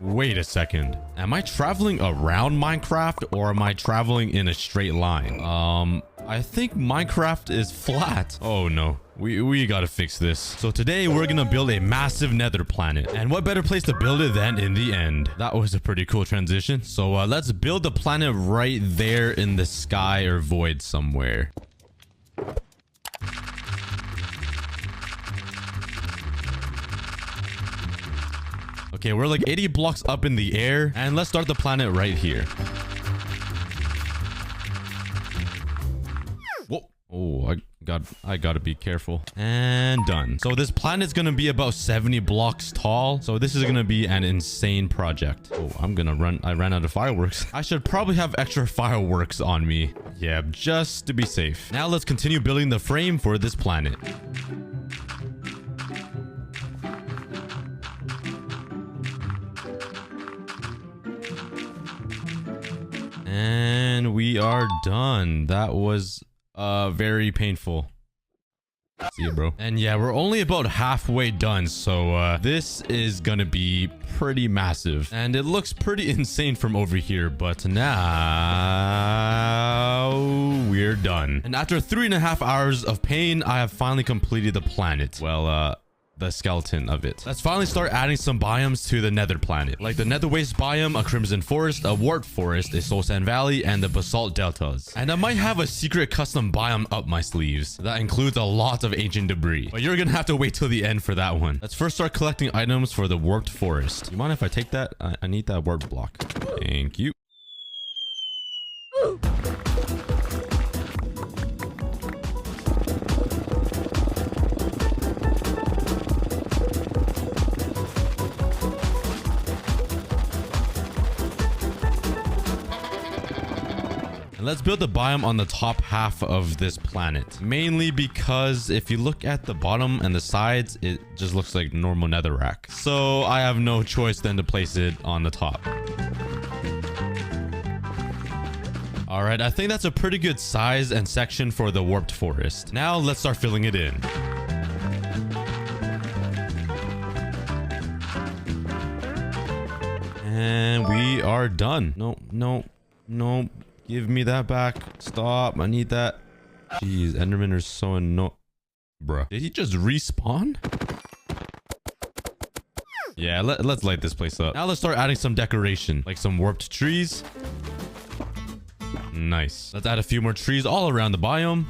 Wait a second. Am I traveling around Minecraft or am I traveling in a straight line? I think Minecraft is flat. Oh no. We gotta fix this. So today we're gonna build a massive nether planet. And what better place to build it than in the end? That was a pretty cool transition. So let's build the planet right there in the sky or void somewhere. Okay, we're like 80 blocks up in the air. And let's start the planet right here. Whoa. Oh, I gotta be careful. And done. So this planet's gonna be about 70 blocks tall. So this is gonna be an insane project. Oh, I ran out of fireworks. I should probably have extra fireworks on me. Yeah, just to be safe. Now let's continue building the frame for this planet. And we are done. That was very painful. See you, bro. And yeah, we're only about halfway done. So this is gonna be pretty massive. And it looks pretty insane from over here. But now we're done. And after 3.5 hours of pain, I have finally completed the planet. Well, the skeleton of it. Let's finally start adding some biomes to the nether planet, like the nether waste biome, a crimson forest, a warped forest, a soul sand valley, and the basalt deltas. And I might have a secret custom biome up my sleeves that includes a lot of ancient debris, but you're gonna have to wait till the end for that one. Let's first start collecting items for the warped forest. You mind if I take that? I need that warped block. Thank you. And let's build the biome on the top half of this planet. Mainly because if you look at the bottom and the sides, it just looks like normal netherrack. So I have no choice than to place it on the top. All right, I think that's a pretty good size and section for the warped forest. Now let's start filling it in. And we are done. No. Give me that back. Stop. I need that. Jeez, Endermen are so annoying. Bruh. Did he just respawn? Yeah, let's light this place up. Now let's start adding some decoration, like some warped trees. Nice. Let's add a few more trees all around the biome.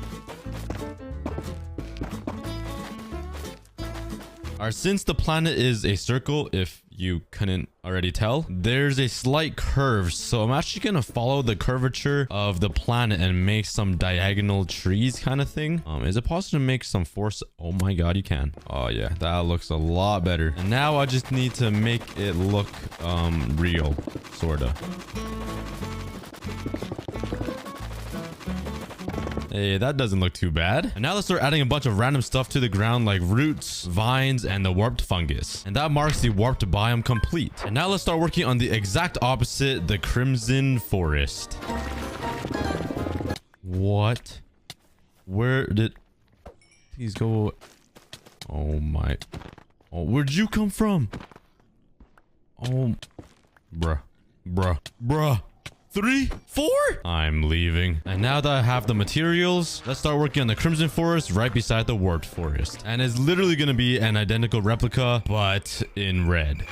Alright, since the planet is a circle, if you couldn't already tell, there's a slight curve. So I'm actually gonna follow the curvature of the planet and make some diagonal trees kind of thing. Is it possible to make some force? Oh my god, you can. Oh yeah, that looks a lot better. And now I just need to make it look real, sorta. Hey, that doesn't look too bad. And now let's start adding a bunch of random stuff to the ground like roots, vines, and the warped fungus. And that marks the warped biome complete. And now let's start working on the exact opposite, the crimson forest. What? Where did these go? Oh my. Oh, where'd you come from? Oh, bruh. 3, 4. I'm leaving. And now that I have the materials, let's start working on the crimson forest right beside the warped forest. And it's literally going to be an identical replica, but in red.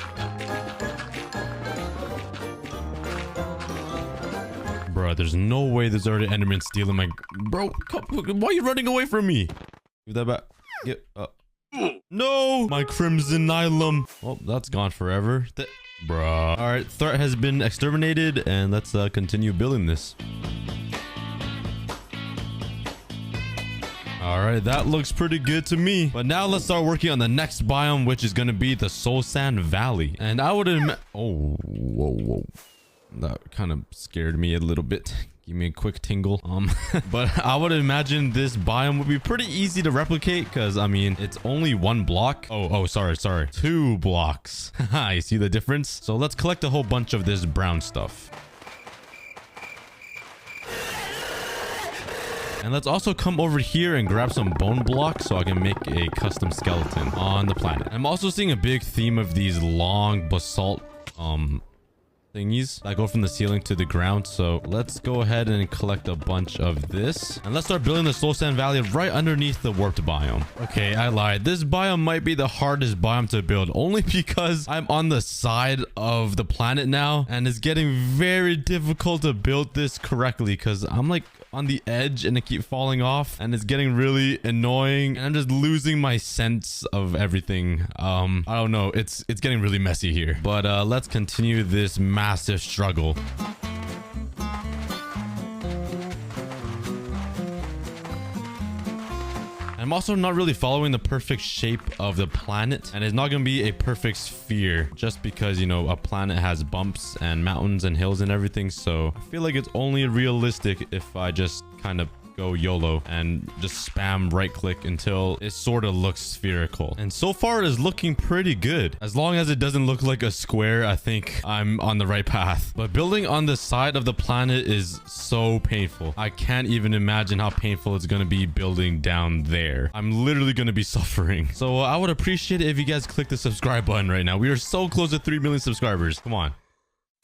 Bro, there's no way there's already Enderman stealing my... Bro, why are you running away from me? Give that back. Get up. No! My crimson nylum. Oh, that's gone forever. Bruh. Alright, threat has been exterminated, and let's continue building this. Alright, that looks pretty good to me. But now let's start working on the next biome, which is going to be the soul sand valley. And I would oh, whoa. That kind of scared me a little bit. Give me a quick tingle. But I would imagine this biome would be pretty easy to replicate because, I mean, it's only 1 block. Oh, sorry. 2 blocks. Haha, you see the difference? So let's collect a whole bunch of this brown stuff. And let's also come over here and grab some bone blocks so I can make a custom skeleton on the planet. I'm also seeing a big theme of these long basalt thingies that go from the ceiling to the ground. So let's go ahead and collect a bunch of this, and let's start building the soul sand valley right underneath the warped biome. Okay, I lied. This biome might be the hardest biome to build, only because I'm on the side of the planet now, and it's getting very difficult to build this correctly because I'm like on the edge and I keep falling off, and it's getting really annoying, and I'm just losing my sense of everything. I don't know, it's getting really messy here, but let's continue this massive struggle. I'm also not really following the perfect shape of the planet, and it's not going to be a perfect sphere just because, you know, a planet has bumps and mountains and hills and everything. So I feel like it's only realistic if I just kind of go YOLO and just spam right click until it sort of looks spherical. And so far it is looking pretty good. As long as it doesn't look like a square, I think I'm on the right path. But building on the side of the planet is so painful. I can't even imagine how painful it's going to be building down there. I'm literally going to be suffering. So I would appreciate it if you guys click the subscribe button right now. We are so close to 3 million subscribers. Come on.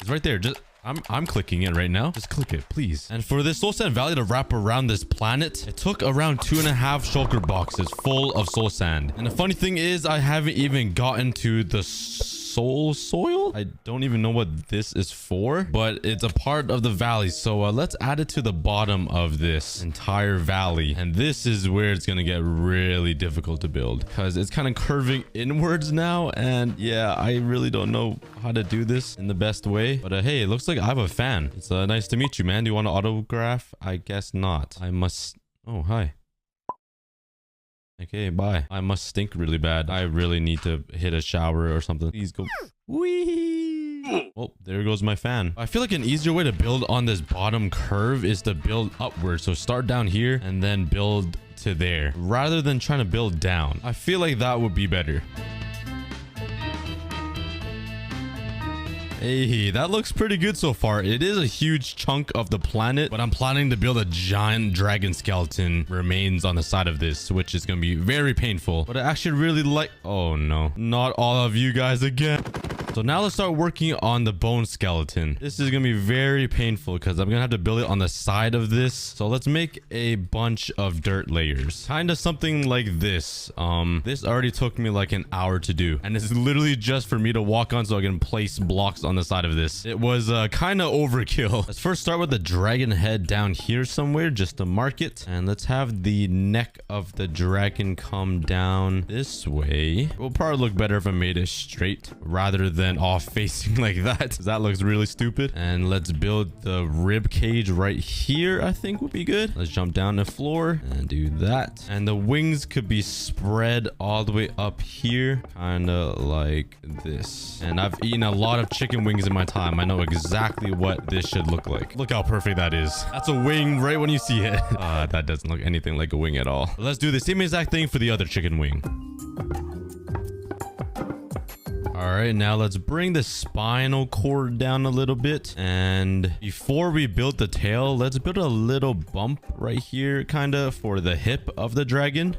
It's right there. Just I'm clicking it right now. Just click it, please. And for this soul sand valley to wrap around this planet, it took around 2.5 shulker boxes full of soul sand. And the funny thing is, I haven't even gotten to the soul soil. I don't even know what this is for, but it's a part of the valley. So let's add it to the bottom of this entire valley. And this is where it's going to get really difficult to build because it's kind of curving inwards now. And yeah, I really don't know how to do this in the best way. But hey, it looks like I have a fan. It's nice to meet you, man. Do you want an autograph? I guess not. I must... Oh, hi. Okay, bye. I must stink really bad. I really need to hit a shower or something. Please go. Whee! Oh, there goes my fan. I feel like an easier way to build on this bottom curve is to build upward. So start down here and then build to there rather than trying to build down. I feel like that would be better. Hey, that looks pretty good so far. It is a huge chunk of the planet, but I'm planning to build a giant dragon skeleton remains on the side of this, which is going to be very painful. But I actually really like... Oh no, not all of you guys again. So now let's start working on the bone skeleton. This is going to be very painful because I'm going to have to build it on the side of this. So let's make a bunch of dirt layers. Kind of something like this. This already took me like an hour to do. And it's literally just for me to walk on so I can place blocks on the side of this. It was kind of overkill. Let's first start with the dragon head down here somewhere just to mark it. And let's have the neck of the dragon come down this way. It will probably look better if I made it straight rather than off facing like that. That looks really stupid. And let's build the rib cage right here. I think would be good. Let's jump down the floor and do that. And the wings could be spread all the way up here, kind of like this. And I've eaten a lot of chicken wings in my time. I know exactly what this should look like. Look how perfect that is. That's a wing right when you see it. That doesn't look anything like a wing at all. But let's do the same exact thing for the other chicken wing. All right, now let's bring the spinal cord down a little bit. And before we build the tail, let's build a little bump right here, kind of for the hip of the dragon.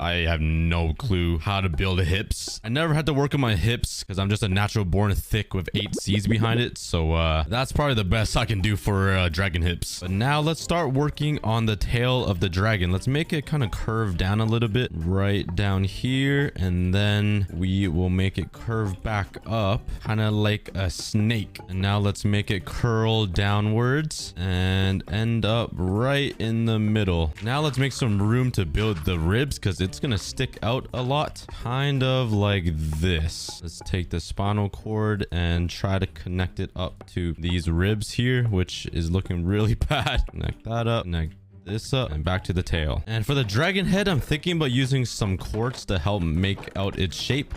I have no clue how to build hips. I never had to work on my hips because I'm just a natural born thick with 8 C's behind it. So that's probably the best I can do for dragon hips. But now let's start working on the tail of the dragon. Let's make it kind of curve down a little bit right down here. And then we will make it curve back up, kind of like a snake. And now let's make it curl downwards and end up right in the middle. Now let's make some room to build the ribs because it's gonna stick out a lot, kind of like this. Let's take the spinal cord and try to connect it up to these ribs here, which is looking really bad. Connect that up, connect this up, and back to the tail. And for the dragon head, I'm thinking about using some quartz to help make out its shape.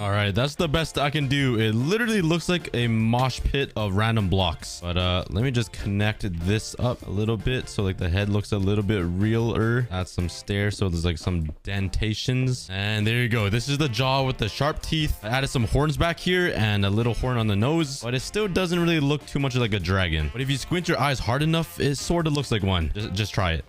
All right, that's the best I can do. It literally looks like a mosh pit of random blocks. But let me just connect this up a little bit so like the head looks a little bit realer. Add some stairs so there's like some dentations. And there you go. This is the jaw with the sharp teeth. I added some horns back here and a little horn on the nose, but it still doesn't really look too much like a dragon. But if you squint your eyes hard enough, it sort of looks like one. Just try it.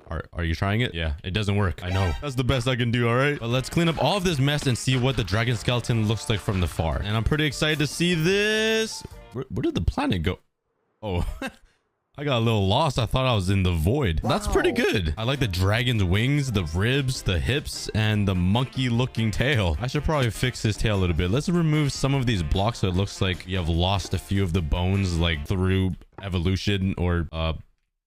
Are you trying it? Yeah, it doesn't work. I know. That's the best I can do, all right? But let's clean up all of this mess and see what the dragon skeleton looks like from the far. And I'm pretty excited to see this. Where did the planet go? Oh, I got a little lost. I thought I was in the void. Wow. That's pretty good. I like the dragon's wings, the ribs, the hips, and the monkey looking tail. I should probably fix his tail a little bit. Let's remove some of these blocks so it looks like you have lost a few of the bones, like through evolution or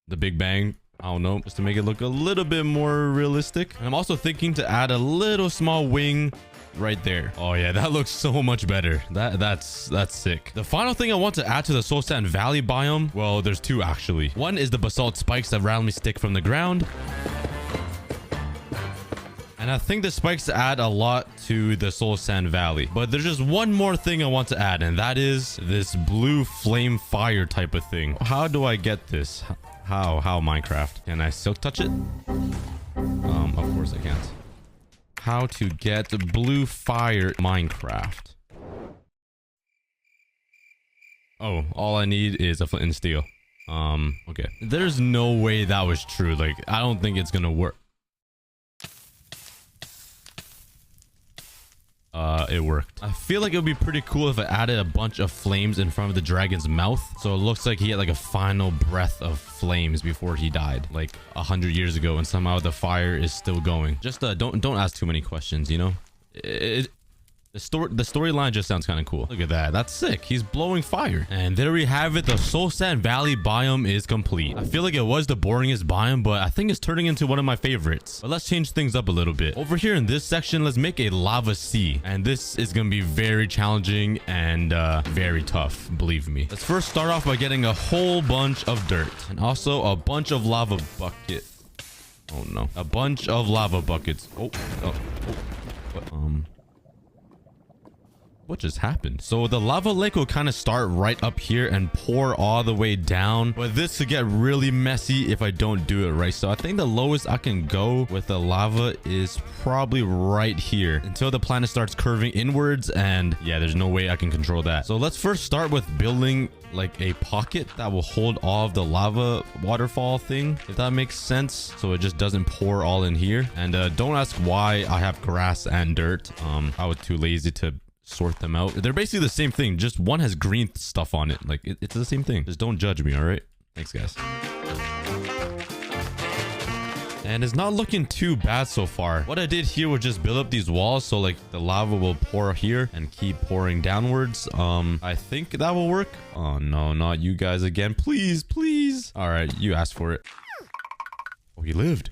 the Big Bang. I don't know, just to make it look a little bit more realistic. And I'm also thinking to add a little small wing right there. Oh yeah, that looks so much better. That's sick. The final thing I want to add to the Soul Sand Valley biome, well, there's two actually. One is the basalt spikes that randomly stick from the ground. And I think the spikes add a lot to the Soul Sand Valley. But there's just one more thing I want to add, and that is this blue flame fire type of thing. How do I get this? How Minecraft? Can I silk touch it? Of course I can't. How to get blue fire Minecraft. Oh, all I need is a flint and steel. Okay. There's no way that was true. Like, I don't think it's gonna work. It worked. I feel like it would be pretty cool if I added a bunch of flames in front of the dragon's mouth, so it looks like he had like a final breath of flames before he died, like 100 years ago, and somehow the fire is still going. Just don't ask too many questions, you know. The storyline just sounds kind of cool. Look at that. That's sick. He's blowing fire. And there we have it. The Soul Sand Valley biome is complete. I feel like it was the boringest biome, but I think it's turning into one of my favorites. But let's change things up a little bit. Over here in this section, let's make a lava sea. And this is going to be very challenging and very tough, believe me. Let's first start off by getting a whole bunch of dirt. And also a bunch of lava buckets. Oh no. A bunch of lava buckets. What? What just happened? So the lava lake will kind of start right up here and pour all the way down, but this could get really messy if I don't do it right. So I think the lowest I can go with the lava is probably right here until the planet starts curving inwards, and yeah, there's no way I can control that. So let's first start with building like a pocket that will hold all of the lava waterfall thing, if that makes sense, so it just doesn't pour all in here. And don't ask why I have grass and dirt. I was too lazy to sort them out. They're basically the same thing, just one has green stuff on it. Like it's the same thing. Just don't judge me, all right? Thanks, guys. And it's not looking too bad so far. What I did here was just build up these walls so like the lava will pour here and keep pouring downwards. I think that will work. Oh no, not you guys again. Please, please. All right, you asked for it. Oh, he lived.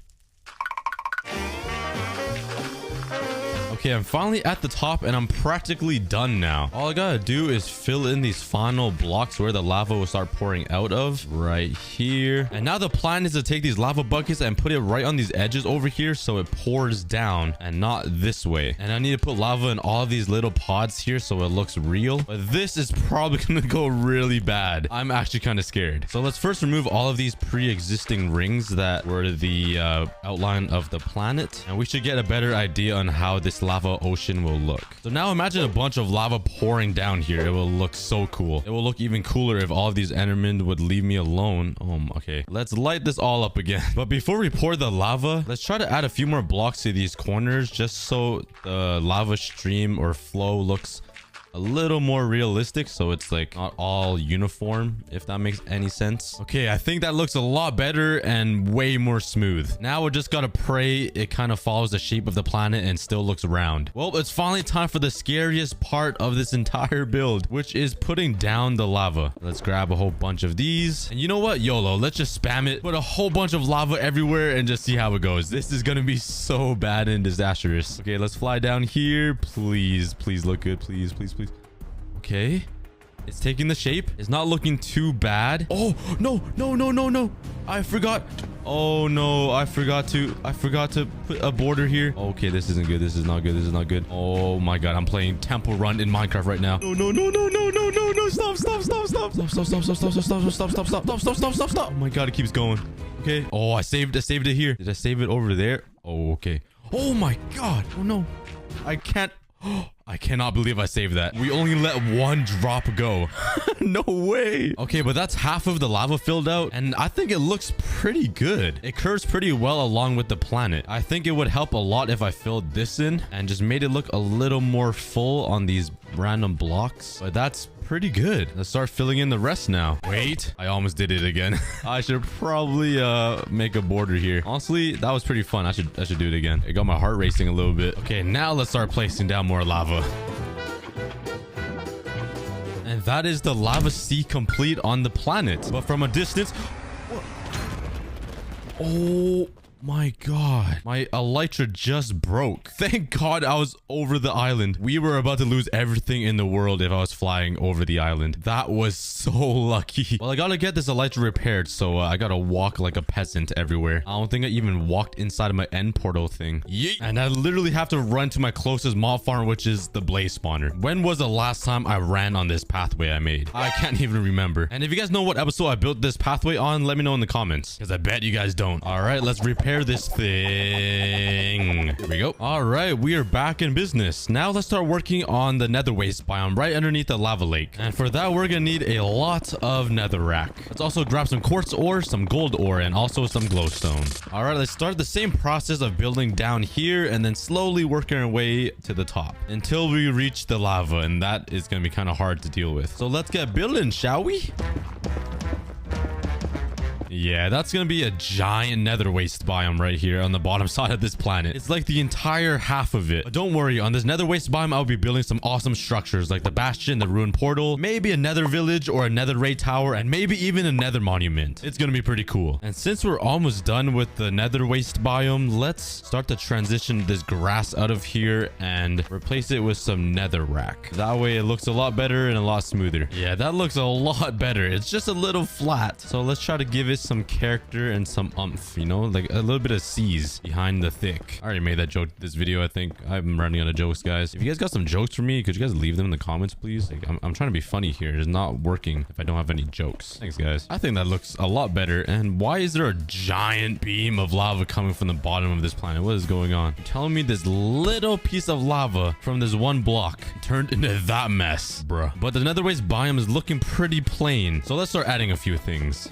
Okay, I'm finally at the top and I'm practically done now. All I gotta do is fill in these final blocks where the lava will start pouring out of, right here. And now the plan is to take these lava buckets and put it right on these edges over here so it pours down and not this way. And I need to put lava in all of these little pods here so it looks real. But this is probably gonna go really bad. I'm actually kind of scared. So let's first remove all of these pre-existing rings that were the outline of the planet. And we should get a better idea on how this lava ocean will look. So now imagine a bunch of lava pouring down here. It will look so cool. It will look even cooler if all of these Endermen would leave me alone. Okay. Let's light this all up again. But before we pour the lava, let's try to add a few more blocks to these corners just so the lava stream or flow looks a little more realistic, so it's like not all uniform, if that makes any sense. Okay, I think that looks a lot better and way more smooth. Now we just gotta pray it kind of follows the shape of the planet and still looks round. Well, it's finally time for the scariest part of this entire build, which is putting down the lava. Let's grab a whole bunch of these, and you know what, YOLO, let's just spam it, put a whole bunch of lava everywhere and just see how it goes. This is gonna be so bad and disastrous. Okay, let's fly down here. Please look good. Please. Okay, it's taking the shape. It's not looking too bad. Oh no, I forgot. Oh no, I forgot to put a border here. Okay, this isn't good. This is not good. Oh my god, I'm playing Temple Run in Minecraft right now. No. Stop. Oh my god, it keeps going. Okay. Oh, I saved it here. Did I save it over there? Oh, okay. Oh my god. Oh no, I can't. I cannot believe I saved that. We only let one drop go. No way. Okay, but that's half of the lava filled out, and I think it looks pretty good. It curves pretty well along with the planet. I think it would help a lot if I filled this in and just made it look a little more full on these random blocks. But that's pretty good. Let's start filling in the rest now. Wait, I almost did it again. I should probably make a border here. Honestly, that was pretty fun. I should do it again. It got my heart racing a little bit. Okay, now let's start placing down more lava. And that is the lava sea complete on the planet. But from a distance... Oh my god. My elytra just broke. Thank god I was over the island. We were about to lose everything in the world if I was flying over the island. That was so lucky. Well, I gotta get this elytra repaired, so I gotta walk like a peasant everywhere. I don't think I even walked inside of my end portal thing. Yeet. And I literally have to run to my closest mob farm, which is the blaze spawner. When was the last time I ran on this pathway I made? I can't even remember. And if you guys know what episode I built this pathway on, let me know in the comments, because I bet you guys don't. All right, let's repair this thing. Here we go. All right, we are back in business. Now let's start working on the nether waste biome right underneath the lava lake. And for that, we're gonna need a lot of netherrack. Let's also grab some quartz ore, some gold ore, and also some glowstone. All right, let's start the same process of building down here and then slowly working our way to the top until we reach the lava, and that is gonna be kind of hard to deal with. So let's get building, shall we? Yeah, that's gonna be a giant nether waste biome right here on the bottom side of this planet. It's like the entire half of it. But don't worry, on this nether waste biome, I'll be building some awesome structures like the bastion, the ruined portal, maybe a nether village or a nether raid tower, and maybe even a nether monument. It's gonna be pretty cool. And since we're almost done with the nether waste biome, let's start to transition this grass out of here and replace it with some netherrack. That way it looks a lot better and a lot smoother. Yeah, that looks a lot better. It's just a little flat. So let's try to give it some character and some umph, you know, like a little bit of C's behind the thick. I already made that joke this video. I think I'm running out of jokes, guys. If you guys got some jokes for me, could you guys leave them in the comments, please? Like, I'm trying to be funny here. It's not working if I don't have any jokes. Thanks, guys. I think that looks a lot better. And why is there a giant beam of lava coming from the bottom of this planet? What is going on? You're telling me this little piece of lava from this one block turned into that mess, bruh. But the nether waste biome is looking pretty plain. So let's start adding a few things.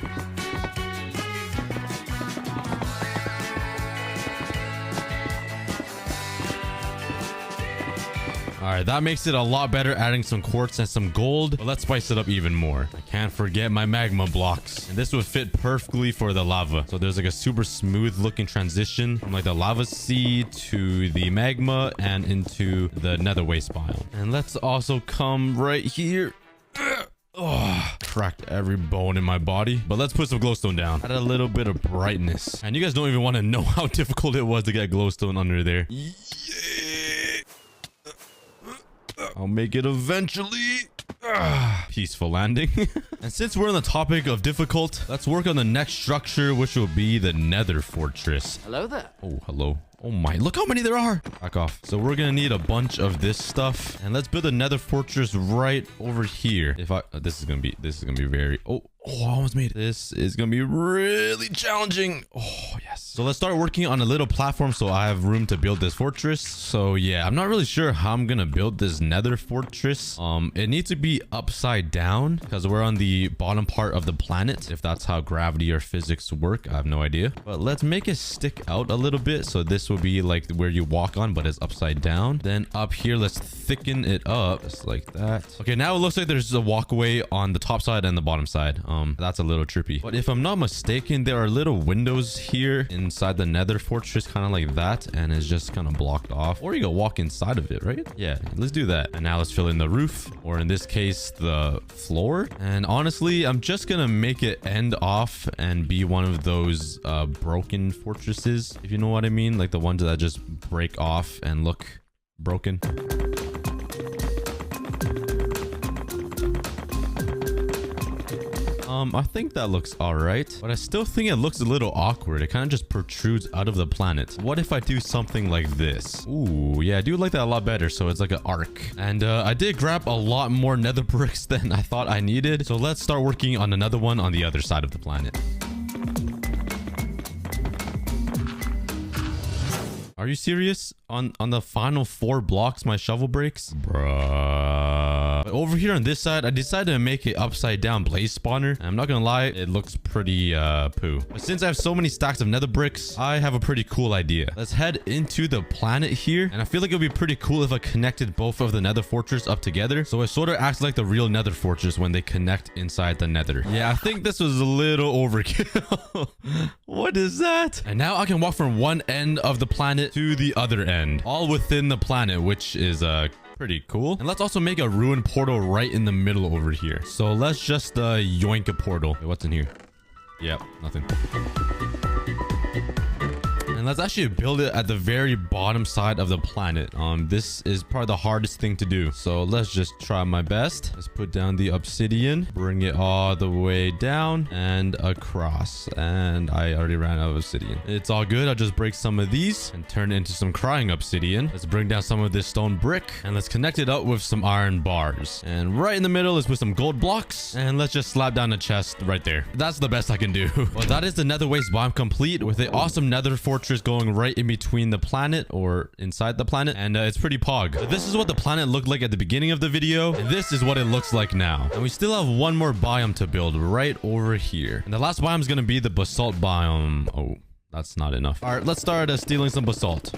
All right, that makes it a lot better, adding some quartz and some gold, but let's spice it up even more. I can't forget my magma blocks, and this would fit perfectly for the lava. So there's like a super smooth looking transition from like the lava sea to the magma and into the nether waste biome. And let's also come right here. Oh, cracked every bone in my body. But let's put some glowstone down. Add a little bit of brightness. And you guys don't even want to know how difficult it was to get glowstone under there. Yeah. I'll make it eventually. Peaceful landing. And since we're on the topic of difficult, let's work on the next structure, which will be the nether fortress. Hello there. Oh, hello. Oh my, look how many there are. Back off. So we're gonna need a bunch of this stuff, and let's build a nether fortress right over here. If I this is gonna be very I almost made it. This is gonna be really challenging. Oh yes. So let's start working on a little platform so I have room to build this fortress. So yeah, I'm not really sure how I'm gonna build this nether fortress. It needs to be upside down because we're on the bottom part of the planet. If that's how gravity or physics work, I have no idea. But let's make it stick out a little bit. So this will be like where you walk on, but it's upside down. Then up here, let's thicken it up just like that. Okay, now it looks like there's a walkway on the top side and the bottom side. That's a little trippy. But if I'm not mistaken, there are little windows here inside the nether fortress, kind of like that, and it's just kind of blocked off. Or you can walk inside of it, right? Yeah, let's do that. And now let's fill in the roof, or in this case, the floor. And honestly, I'm just gonna make it end off and be one of those broken fortresses, if you know what I mean, like the ones that just break off and look broken. I think that looks all right, but I still think it looks a little awkward. It kind of just protrudes out of the planet. What if I do something like this? Ooh, yeah, I do like that a lot better. So it's like an arc. And I did grab a lot more nether bricks than I thought I needed. So let's start working on another one on the other side of the planet. Are Are you serious? On the final 4 blocks, my shovel breaks? Bruh. But over here on this side, I decided to make it upside down blaze spawner. And I'm not gonna lie, it looks pretty poo. But since I have so many stacks of nether bricks, I have a pretty cool idea. Let's head into the planet here. And I feel like it would be pretty cool if I connected both of the nether fortress up together. So it sort of acts like the real nether fortress when they connect inside the nether. Yeah, I think this was a little overkill. What is that? And now I can walk from one end of the planet to the other end, all within the planet, which is pretty cool. And let's also make a ruined portal right in the middle over here. So let's just yoink a portal. Wait, what's in here? Yep, nothing. And let's actually build it at the very bottom side of the planet. This is probably the hardest thing to do. So let's just try my best. Let's put down the obsidian, bring it all the way down and across. And I already ran out of obsidian. It's all good. I'll just break some of these and turn it into some crying obsidian. Let's bring down some of this stone brick and let's connect it up with some iron bars. And right in the middle, let's put some gold blocks and let's just slap down a chest right there. That's the best I can do. Well, that is the nether waste biome complete with an awesome nether fortress going right in between the planet or inside the planet, and it's pretty pog. But this is what the planet looked like at the beginning of the video, and this is what it looks like now. And we still have one more biome to build right over here, and the last biome is going to be the basalt biome. Oh, that's not enough. All right, let's start stealing some basalt.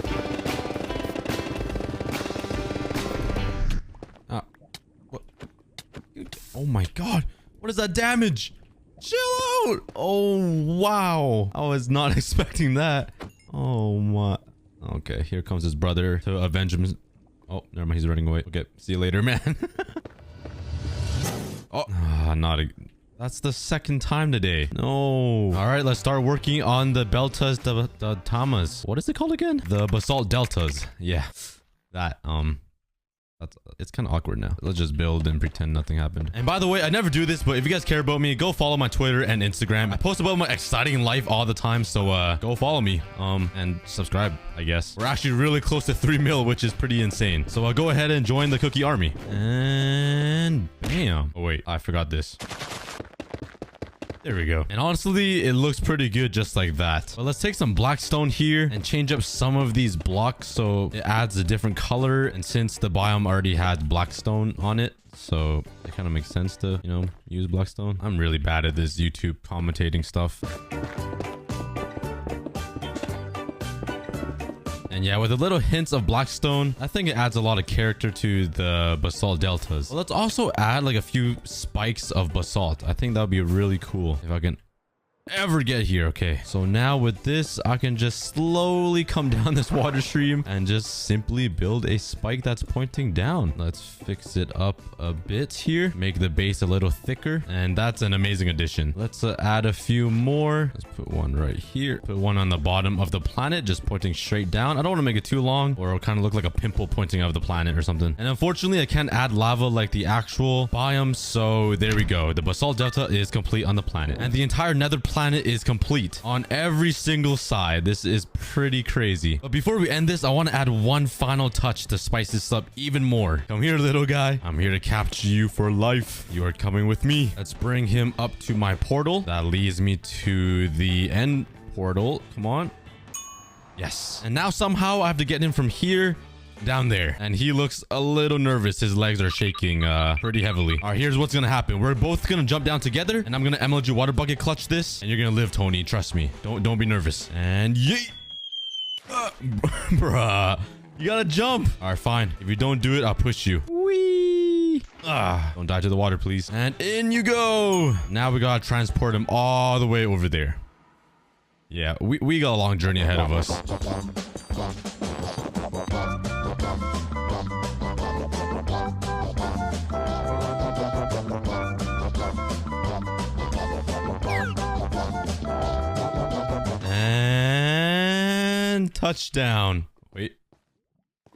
What? Oh my god, what is that damage? Chill out. Oh wow, I was not expecting that. Oh my. Okay, here comes his brother to avenge him. Oh, never mind, he's running away. Okay, see you later, man. Oh, that's the second time today. No. All right, let's start working on the Beltas, the Tamas. What is it called again? The basalt deltas. Yeah, that it's kind of awkward now. Let's just build and pretend nothing happened. And by the way, I never do this, but if you guys care about me, go follow my Twitter and Instagram. I post about my exciting life all the time, so go follow me and subscribe, I guess. We're actually really close to 3 mil, which is pretty insane. So go ahead and join the cookie army. And bam. Oh wait, I forgot this. There we go. And honestly, it looks pretty good just like that. But let's take some blackstone here and change up some of these blocks so it adds a different color. And since the biome already has blackstone on it, so it kind of makes sense to, you know, use blackstone. I'm really bad at this YouTube commentating stuff. And yeah, with a little hints of blackstone, I think it adds a lot of character to the basalt deltas. Well, let's also add like a few spikes of basalt. I think that would be really cool if I can ever get here. Okay, so now with this, I can just slowly come down this water stream and just simply build a spike that's pointing down. Let's fix it up a bit here, make the base a little thicker, and that's an amazing addition. Let's add a few more. Let's put one right here, put one on the bottom of the planet, just pointing straight down. I don't want to make it too long or it'll kind of look like a pimple pointing out of the planet or something. And unfortunately, I can't add lava like the actual biome, so there we go. The basalt delta is complete on the planet, and the entire nether planet is complete on every single side. This is pretty crazy. But before we end this, I want to add one final touch to spice this up even more. Come here, little guy. I'm here to capture you for life. You are coming with me. Let's bring him up to my portal. That leads me to the end portal. Come on. Yes. And now somehow I have to get him from here down there, and he looks a little nervous. His legs are shaking pretty heavily. All right, here's what's gonna happen. We're both gonna jump down together, and I'm gonna MLG water bucket clutch this, and you're gonna live, Tony. Trust me. Don't be nervous. And yeet. Bruh, you gotta jump. All right, fine. If you don't do it, I'll push you. Whee! Don't die to the water, please. And in you go. Now we gotta transport him all the way over there. Yeah, we got a long journey ahead of us. And touchdown. Wait.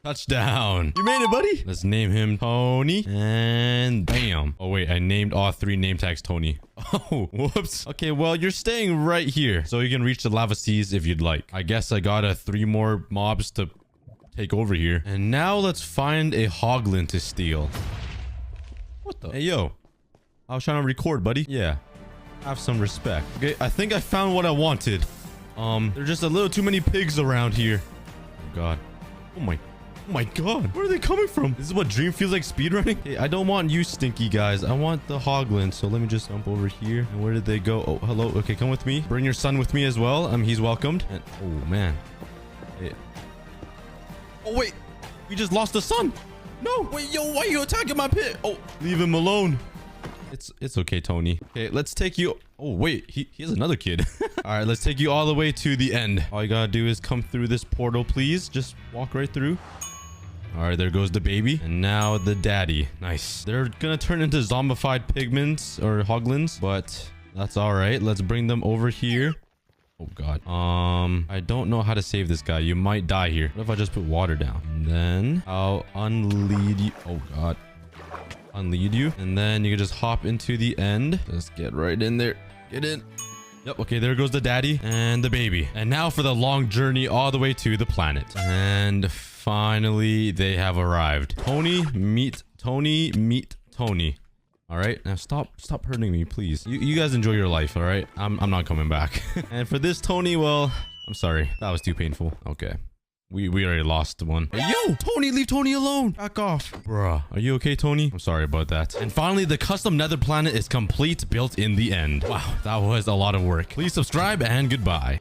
Touchdown. You made it, buddy. Let's name him Tony. And bam. Oh, wait. I named all 3 name tags Tony. Oh, whoops. Okay, well, you're staying right here, so you can reach the lava seas if you'd like. I guess I got 3 more mobs to take over here. And now let's find a hoglin to steal. What the? Hey, yo. I was trying to record, buddy. Yeah. Have some respect. Okay, I think I found what I wanted. There's just a little too many pigs around here. God. Oh my God. Where are they coming from? This is what dream feels like speedrunning. Hey, I don't want you stinky guys. I want the hoglin. So let me just jump over here. And where did they go? Oh, hello. Okay, come with me. Bring your son with me as well. He's welcomed. And oh man. Hey. Oh wait. We just lost the son. No. Wait, yo, why are you attacking my pit? Oh, leave him alone. It's okay, Tony. Okay, let's take you. Oh wait, he has another kid. All right, let's take you all the way to the end. All you gotta do is come through this portal, please. Just walk right through. All right, there goes the baby. And now the daddy. Nice. They're gonna turn into zombified pigments or hoglins, but that's all right. Let's bring them over here. Oh God. I don't know how to save this guy. You might die here. What if I just put water down? And then I'll unlead you. Oh God. Unlead you. And then you can just hop into the end. Just get right in there. Get in. Yep. Okay, there goes the daddy and the baby. And now for the long journey all the way to the planet. And finally, they have arrived. Tony, meet Tony, meet Tony. All right, now stop hurting me, please. You guys enjoy your life, all right? I'm not coming back. And for this Tony, well, I'm sorry. That was too painful. Okay. We already lost one. Hey, yo, Tony, leave Tony alone. Back off. Bruh, are you okay, Tony? I'm sorry about that. And finally, the custom nether planet is complete, built in the end. Wow, that was a lot of work. Please subscribe and goodbye.